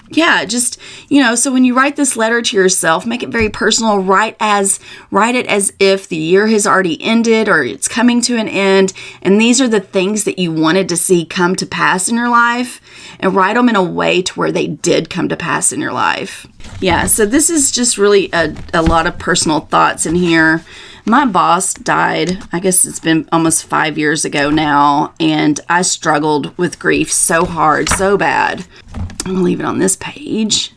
yeah, just, you know, so when you write this letter to yourself, make it very personal. Write it as if the year has already ended or it's coming to an end, and these are the things that you wanted to see come to pass in your life, and write them in a way to where they did come to pass in your life. Yeah, so this is just really a lot of personal thoughts in here. My boss died, I guess it's been almost 5 years ago now, and I struggled with grief so hard, so bad. I'm gonna leave it on this page.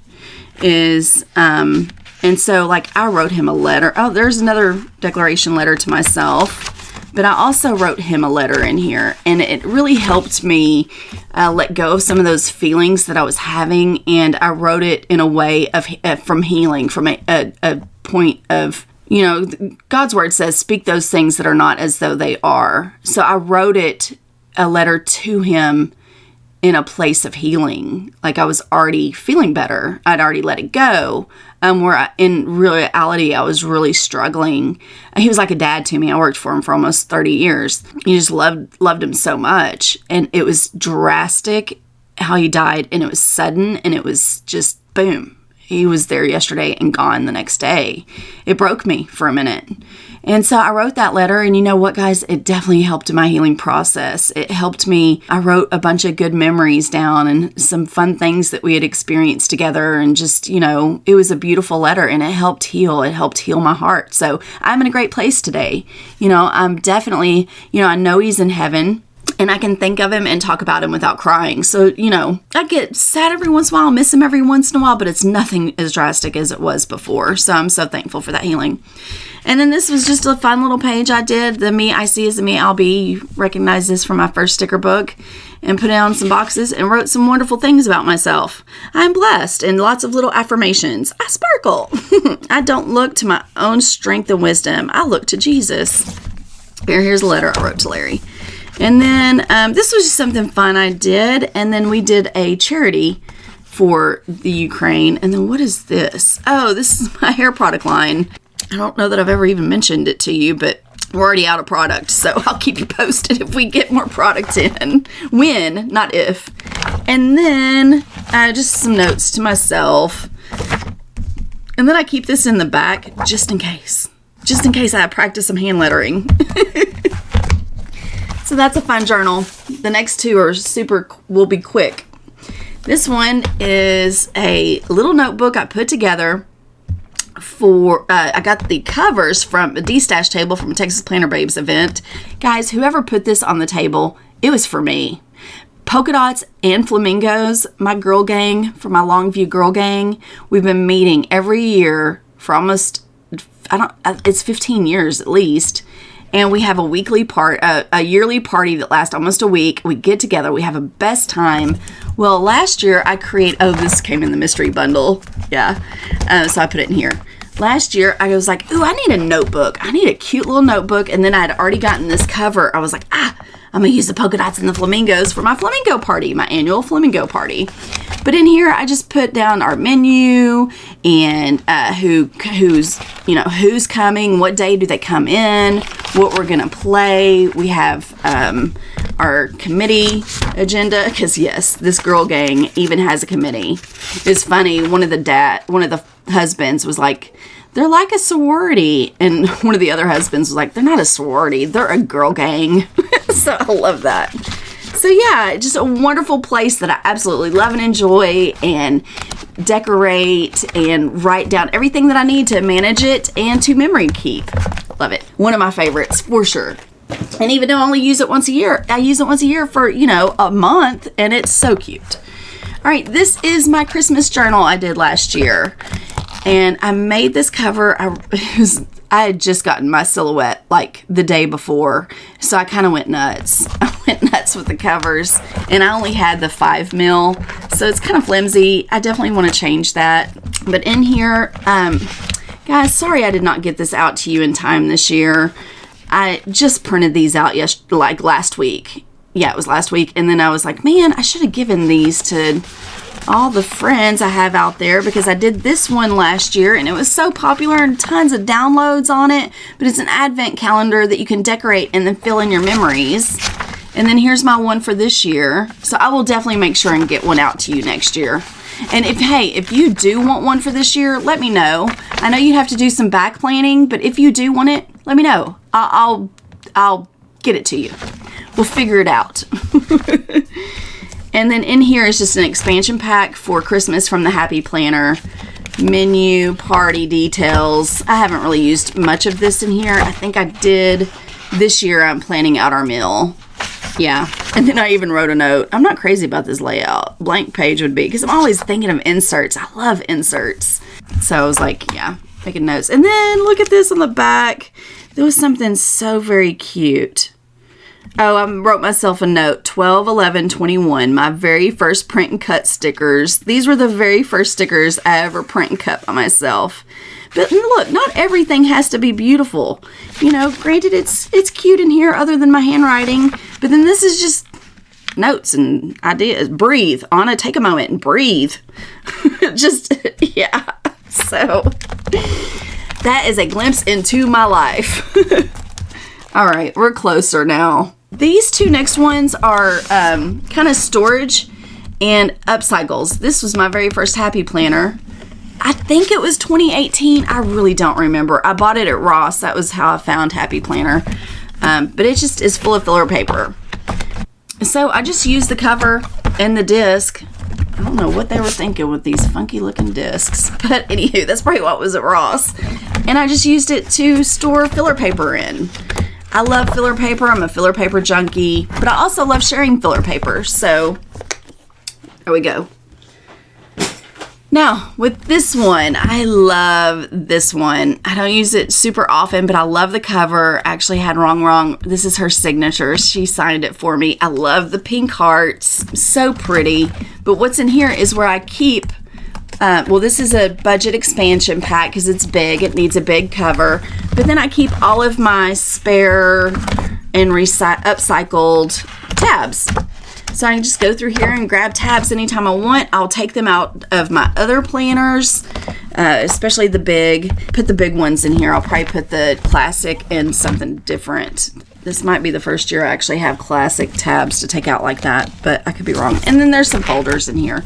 And so like I wrote him a letter. Oh, there's another declaration letter to myself, but I also wrote him a letter in here, and it really helped me let go of some of those feelings that I was having, and I wrote it in a way of from healing, from a point of, you know, God's word says, speak those things that are not as though they are. So I wrote a letter to him in a place of healing. Like I was already feeling better. I'd already let it go. In reality, I was really struggling. He was like a dad to me. I worked for him for almost 30 years. You just loved him so much. And it was drastic how he died. And it was sudden. And it was just boom. He was there yesterday and gone the next day. It broke me for a minute. And so I wrote that letter, and you know what, guys? It definitely helped my healing process. It helped me. I wrote a bunch of good memories down and some fun things that we had experienced together, and just, you know, it was a beautiful letter, and it helped heal. It helped heal my heart. So I'm in a great place today. You know, I'm definitely, you know, I know he's in heaven. And I can think of him and talk about him without crying. So, you know, I get sad every once in a while, miss him every once in a while, but it's nothing as drastic as it was before. So I'm so thankful for that healing. And then this was just a fun little page I did. The me I see is the me I'll be. You recognize this from my first sticker book. And put it on some boxes and wrote some wonderful things about myself. I'm blessed, and lots of little affirmations. I sparkle. I don't look to my own strength and wisdom. I look to Jesus. Here's a letter I wrote to Larry. And then this was just something fun I did. And then we did a charity for the Ukraine. And then what is this? Oh, this is my hair product line. I don't know that I've ever even mentioned it to you, but we're already out of product. So I'll keep you posted if we get more product in. When, not if. And then just some notes to myself. And then I keep this in the back just in case. Just in case I practice some hand lettering. So that's a fun journal. The next two will be quick. This one is a little notebook I put together for, I got the covers from a D-Stash table from a Texas Planner Babes event. Guys, whoever put this on the table, it was for me. Polka dots and flamingos, my girl gang, for my Longview girl gang, we've been meeting every year for almost, it's 15 years at least. And we have a yearly party that lasts almost a week. We get together. We have a best time. Well, last year this came in the mystery bundle. Yeah. So I put it in here. Last year, I was like, ooh, I need a notebook. I need a cute little notebook. And then I had already gotten this cover. I was like, I'm going to use the polka dots and the flamingos for my flamingo party, my annual flamingo party. But in here, I just put down our menu and who's coming, what day do they come in, what we're going to play. We have our committee agenda, because yes, this girl gang even has a committee. It's funny, one of the husbands was like, they're like a sorority. And one of the other husbands was like, they're not a sorority, they're a girl gang. So I love that. So yeah, just a wonderful place that I absolutely love and enjoy, and decorate and write down everything that I need to manage it and to memory keep. Love it. One of my favorites for sure. And even though I only use it once a year, I use it once a year for, a month, and it's so cute. All right, this is my Christmas journal I did last year. And I made this cover. I had just gotten my silhouette like the day before, so I kind of went nuts. I went nuts with the covers, and I only had the 5 mil, so it's kind of flimsy. I definitely want to change that. But in here, guys, sorry I did not get this out to you in time this year. I just printed these out like last week. Yeah, it was last week. And then I was like, man, I should have given these to all the friends I have out there, because I did this one last year and it was so popular and tons of downloads on it. But it's an advent calendar that you can decorate and then fill in your memories. And then here's my one for this year. So I will definitely make sure and get one out to you next year. And if you do want one for this year, let me know. I know you have to do some back planning, but if you do want it, let me know. I'll get it to you. We'll figure it out. And then in here is just an expansion pack for Christmas from the Happy Planner. Menu, party details. I haven't really used much of this in here. I think I did this year. I'm planning out our meal. Yeah. And then I even wrote a note. I'm not crazy about this layout. Blank page would be, because I'm always thinking of inserts. I love inserts. So I was like, yeah, making notes. And then look at this on the back. There was something so very cute. Oh, I wrote myself a note, 12/11/21, my very first print and cut stickers. These were the very first stickers I ever print and cut by myself. But look, not everything has to be beautiful. You know, granted, it's cute in here other than my handwriting, but then this is just notes and ideas. Breathe. Anna, take a moment and breathe. Just, yeah. So, that is a glimpse into my life. All right, we're closer now. These two next ones are kind of storage and upcycles. This was my very first Happy Planner. I think it was 2018. I really don't remember. I bought it at Ross. That was how I found Happy Planner. But it just is full of filler paper. So I just used the cover and the disc. I don't know what they were thinking with these funky looking discs. But anywho, that's probably what was at Ross. And I just used it to store filler paper in. I love filler paper. I'm a filler paper junkie, but I also love sharing filler paper. So there we go. Now with this one, I love this one. I don't use it super often, but I love the cover. I actually had wrong. This is her signature. She signed it for me. I love the pink hearts. So pretty. But what's in here is where I keep well, this is a budget expansion pack because it's big. It needs a big cover. But then I keep all of my spare and upcycled tabs. So I can just go through here and grab tabs anytime I want. I'll take them out of my other planners, especially the big. Put the big ones in here. I'll probably put the classic and something different. This might be the first year I actually have classic tabs to take out like that, but I could be wrong. And then there's some folders in here.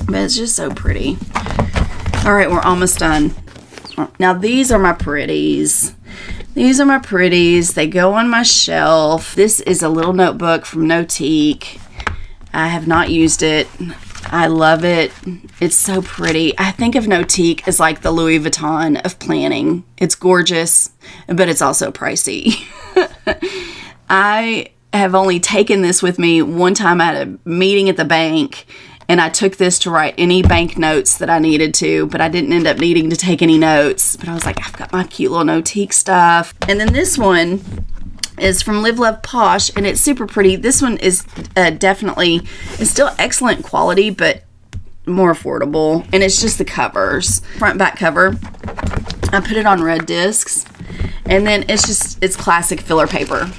But it's just so pretty. All right, we're almost done. Now these are my pretties. These are my pretties. They go on my shelf. This is a little notebook from Notique. I have not used it. I love it. It's so pretty. I think of Notique as like the Louis Vuitton of planning. It's gorgeous, but it's also pricey. I have only taken this with me one time at a meeting at the bank. And I took this to write any bank notes that I needed to, but I didn't end up needing to take any notes. But I was like, I've got my cute little Notique stuff. And then this one is from Live Love Posh, and it's super pretty. This one is definitely, it's still excellent quality, but more affordable. And it's just the covers, front back cover. I put it on red discs, and then it's classic filler paper.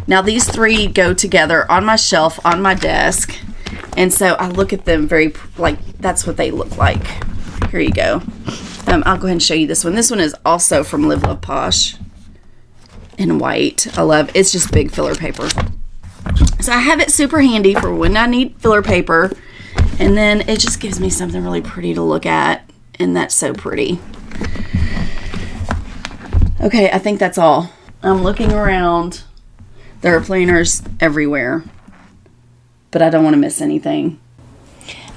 Now these three go together on my shelf on my desk. And so I look at them very, like, that's what they look like. Here you go. I'll go ahead and show you this one. This one is also from Live Love Posh in white. I love, it's just big filler paper. So I have it super handy for when I need filler paper. And then it just gives me something really pretty to look at. And that's so pretty. Okay, I think that's all. I'm looking around. There are planners everywhere, but I don't want to miss anything.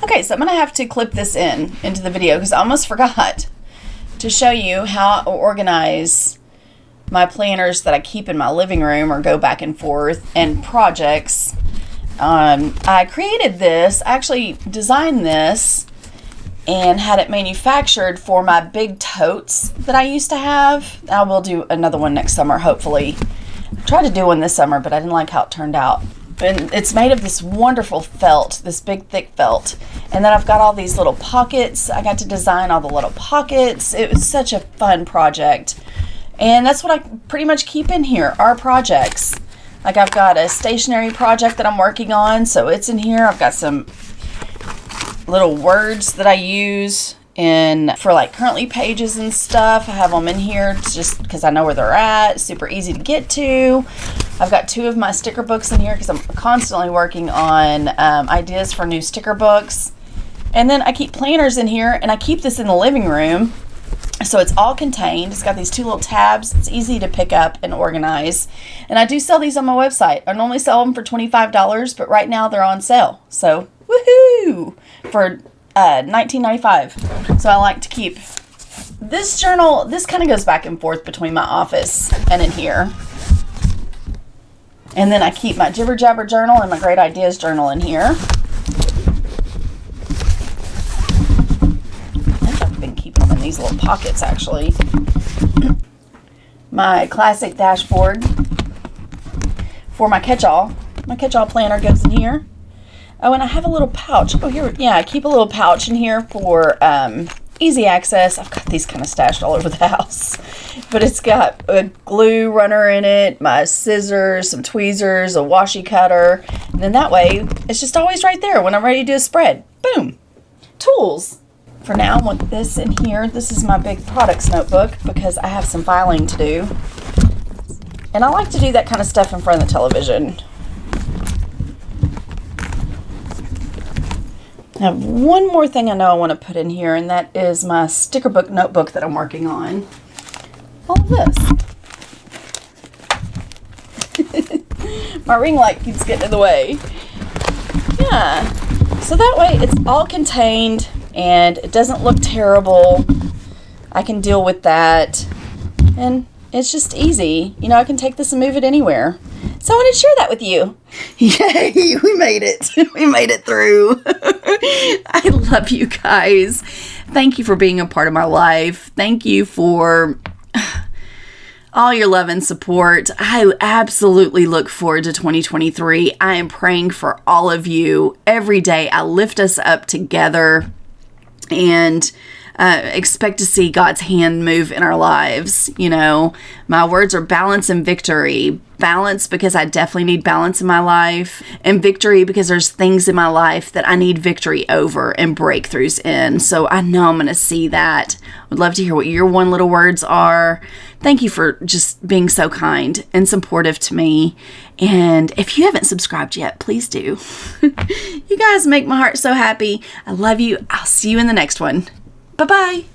Okay, so I'm going to have to clip this into the video because I almost forgot to show you how I organize my planners that I keep in my living room or go back and forth and projects. I created this, actually designed this and had it manufactured for my big totes that I used to have. I will do another one next summer, hopefully. I tried to do one this summer, but I didn't like how it turned out. And it's made of this wonderful felt, this big thick felt. And then I've got all these little pockets. I got to design all the little pockets. It was such a fun project. And that's what I pretty much keep in here, our projects. Like I've got a stationery project that I'm working on, so it's in here. I've got some little words that I use for like currently pages and stuff. I have them in here just because I know where they're at. Super easy to get to. I've got 2 of my sticker books in here because I'm constantly working on ideas for new sticker books. And then I keep planners in here, and I keep this in the living room. So it's all contained. It's got these 2 little tabs. It's easy to pick up and organize. And I do sell these on my website. I normally sell them for $25, but right now they're on sale. So woohoo! For $19.95. So I like to keep this journal. This kind of goes back and forth between my office and in here. And then I keep my Jibber Jabber journal and my Great Ideas journal in here. I think I've been keeping them in these little pockets actually. My classic dashboard for my catch-all. My catch-all planner goes in here. Oh, and I have a little pouch. Oh, here, yeah, I keep a little pouch in here for easy access. I've got these kind of stashed all over the house. But it's got a glue runner in it, my scissors, some tweezers, a washi cutter. And then that way, it's just always right there when I'm ready to do a spread. Boom. Tools. For now, I want this in here. This is my big products notebook because I have some filing to do. And I like to do that kind of stuff in front of the television. I have one more thing I know I want to put in here, and that is my sticker book notebook that I'm working on. All of this. My ring light keeps getting in the way. Yeah. So that way it's all contained and it doesn't look terrible. I can deal with that. And it's just easy. You know, I can take this and move it anywhere. So I wanted to share that with you. Yay, we made it. We made it through. I love you guys. Thank you for being a part of my life. Thank you for all your love and support. I absolutely look forward to 2023. I am praying for all of you. Every day I lift us up together and expect to see God's hand move in our lives. You know, my words are balance and victory. Balance because I definitely need balance in my life, and victory because there's things in my life that I need victory over and breakthroughs in. So I know I'm going to see that. Would love to hear what your one little words are. Thank you for just being so kind and supportive to me. And if you haven't subscribed yet, please do. You guys make my heart so happy. I love you. I'll see you in the next one. Bye-bye.